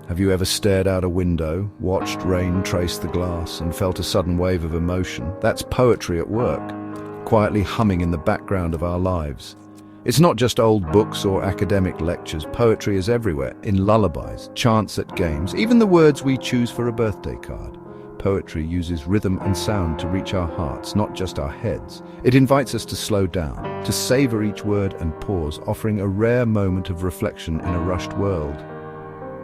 Have you ever stared out a window, watched rain trace the glass, and felt a sudden wave of emotion? That's poetry at work, quietly humming in the background of our lives. It's not just old books or academic lectures. Poetry is everywhere, in lullabies, chants at games, even the words we choose for a birthday card. Poetry uses rhythm and sound to reach our hearts, not just our heads. It invites us to slow down, to savor each word and pause, offering a rare moment of reflection in a rushed world.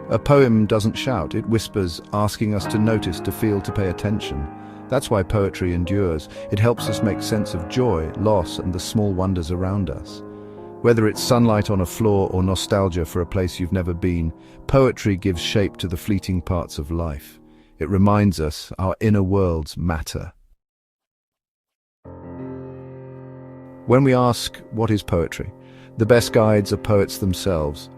A poem doesn't shout, it whispers, asking us to notice, to feel, to pay attention. That's why poetry endures. It helps us make sense of joy, loss, and the small wonders around us. Whether it's sunlight on a floor or nostalgia for a place you've never been, poetry gives shape to the fleeting parts of life. It reminds us our inner worlds matter. When we ask, what is poetry? The best guides are poets themselves.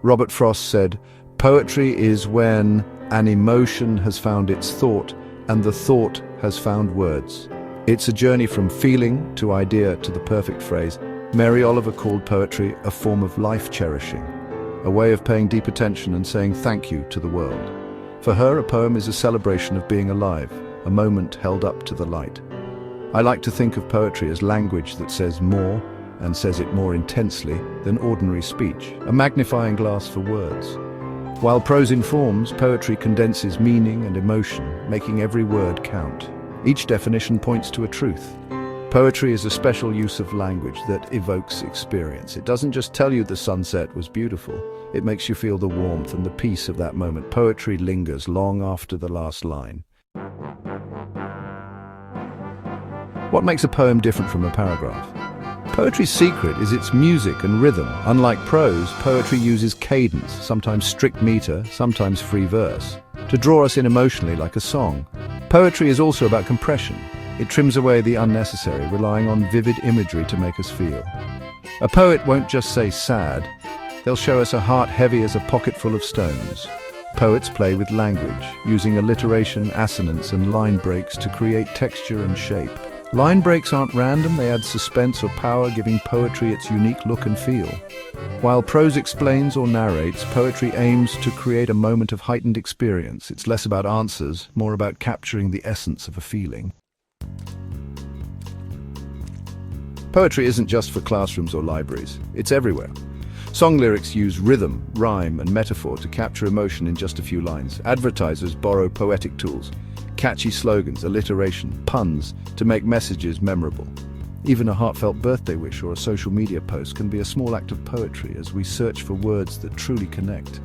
Robert Frost said, "Poetry is when an emotion has found its thought and the thought has found words." It's a journey from feeling to idea to the perfect phrase. Mary Oliver called poetry a form of life-cherishing, a way of paying deep attention and saying thank you to the world. For her, a poem is a celebration of being alive, a moment held up to the light. I like to think of poetry as language that says more, and says it more intensely than ordinary speech, a magnifying glass for words. While prose informs, poetry condenses meaning and emotion, making every word count. Each definition points to a truth. Poetry is a special use of language that evokes experience. It doesn't just tell you the sunset was beautiful. It makes you feel the warmth and the peace of that moment. Poetry lingers long after the last line. What makes a poem different from a paragraph? Poetry's secret is its music and rhythm. Unlike prose, poetry uses cadence, sometimes strict meter, sometimes free verse, to draw us in emotionally like a song. Poetry is also about compression. It trims away the unnecessary, relying on vivid imagery to make us feel. A poet won't just say sad, they'll show us a heart heavy as a pocket full of stones. Poets play with language, using alliteration, assonance, and line breaks to create texture and shape. Line breaks aren't random, they add suspense or power, giving poetry its unique look and feel. While prose explains or narrates, poetry aims to create a moment of heightened experience. It's less about answers, more about capturing the essence of a feeling. Poetry isn't just for classrooms or libraries, it's everywhere. Song lyrics use rhythm, rhyme, and metaphor to capture emotion in just a few lines. Advertisers borrow poetic tools, catchy slogans, alliteration, puns, to make messages memorable. Even a heartfelt birthday wish or a social media post can be a small act of poetry as we search for words that truly connect.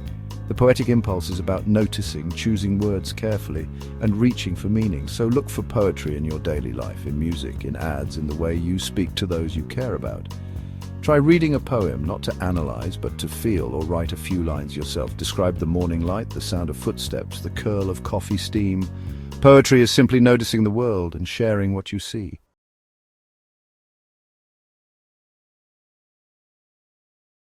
The poetic impulse is about noticing, choosing words carefully, and reaching for meaning. So look for poetry in your daily life, in music, in ads, in the way you speak to those you care about. Try reading a poem, not to analyze, but to feel, or write a few lines yourself. Describe the morning light, the sound of footsteps, the curl of coffee steam. Poetry is simply noticing the world and sharing what you see.